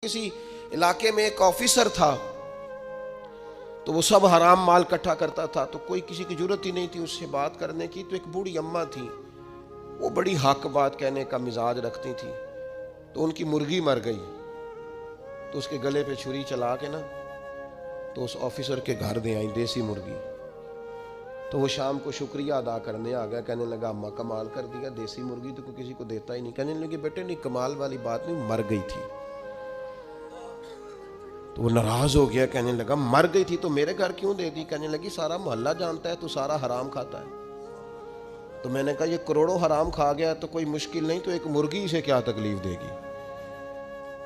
किसी इलाके में एक ऑफिसर था तो वो सब हराम माल इकट्ठा करता था, तो कोई किसी की जरूरत ही नहीं थी उससे बात करने की। तो एक बूढ़ी अम्मा थी, वो बड़ी हक बात कहने का मिजाज रखती थी। तो उनकी मुर्गी मर गई, तो उसके गले पे छुरी चला के ना तो उस ऑफिसर के घर दे आई देसी मुर्गी। तो वो शाम को शुक्रिया अदा करने आ गया, कहने लगा अम्मा कमाल कर दिया, देसी मुर्गी तो कोई किसी को देता ही नहीं। कहने लगे बेटे नहीं, कमाल वाली बात नहीं, मर गई थी। तो वो नाराज हो गया, कहने लगा मर गई थी तो मेरे घर क्यों दे दी? कहने लगी सारा मोहल्ला जानता है तू सारा हराम खाता है। तो मैंने कहा ये करोड़ों हराम खा गया तो कोई मुश्किल नहीं, तो एक मुर्गी से क्या तकलीफ देगी?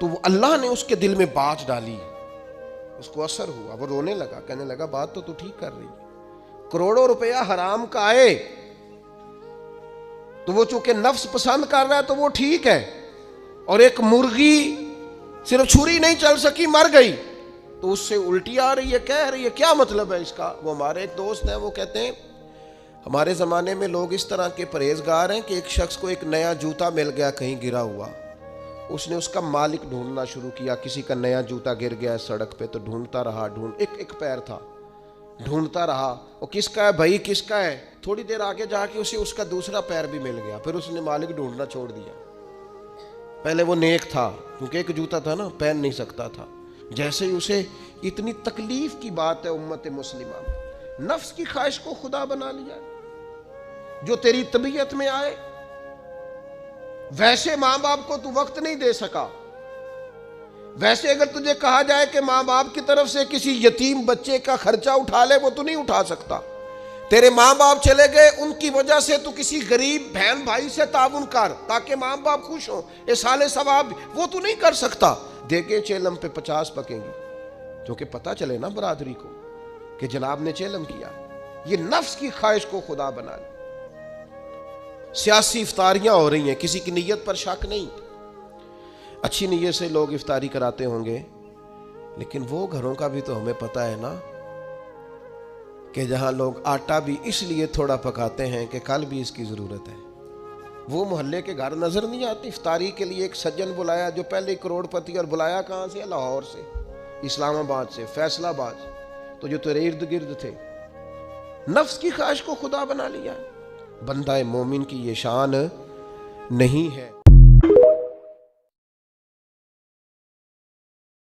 तो वो अल्लाह ने उसके दिल में बात डाली, उसको असर हुआ, वो रोने लगा, कहने लगा बात तो तू ठीक कर रही है, करोड़ों रुपया हराम का आए तो वो चूंकि नफ्स पसंद कर रहा है तो वो ठीक है, और एक मुर्गी सिर्फ छुरी नहीं चल सकी मर गई तो उससे उल्टी आ रही है, कह रही है, क्या मतलब है इसका? वो हमारे एक दोस्त हैं, वो कहते हैं हमारे ज़माने में लोग इस तरह के परहेजगार हैं कि एक शख्स को एक नया जूता मिल गया कहीं गिरा हुआ, उसने उसका मालिक ढूंढना शुरू किया। किसी का नया जूता गिर गया सड़क पे तो ढूंढता रहा, एक पैर था, ढूंढता रहा, वो किसका है भाई किसका है? थोड़ी देर आगे जाके उसे उसका दूसरा पैर भी मिल गया, फिर उसने मालिक ढूंढना छोड़ दिया। पहले वो नेक था क्योंकि एक जूता था ना, पहन नहीं सकता था। जैसे ही उसे इतनी तकलीफ की बात है उम्मत मुस्लिमा में, नफ्स की ख्वाहिश को खुदा बना लिया, जो तेरी तबीयत में आए। वैसे मां बाप को तू वक्त नहीं दे सका, वैसे अगर तुझे कहा जाए कि मां बाप की तरफ से किसी यतीम बच्चे का खर्चा उठा ले, वो तू नहीं उठा सकता। तेरे मां बाप चले गए, उनकी वजह से तू किसी गरीब बहन भाई से ताउन कर ताकि मां बाप खुश हो, ये साले सवाब, वो तू नहीं कर सकता। देखे चेलम पे 50 पकेंगी, जो कि पता चले ना बरादरी को कि जनाब ने चेलम किया। ये नफ्स की ख्वाहिश को खुदा बना ले। सियासी इफ्तारियां हो रही हैं, किसी की नीयत पर शक नहीं, अच्छी नीयत से लोग इफ्तारी कराते होंगे, लेकिन वो घरों का भी तो हमें पता है ना कि जहां लोग आटा भी इसलिए थोड़ा पकाते हैं कि कल भी इसकी जरूरत है। वो मोहल्ले के घर नजर नहीं आते। इफ्तारी के लिए एक सज्जन बुलाया जो पहले करोड़पति, और बुलाया कहां से? लाहौर से, इस्लामाबाद से, फैसलाबाद, तो जो तेरे इर्द गिर्द थे। नफ्स की ख्वाहिश को खुदा बना लिया। बंदा मोमिन की ये शान नहीं है।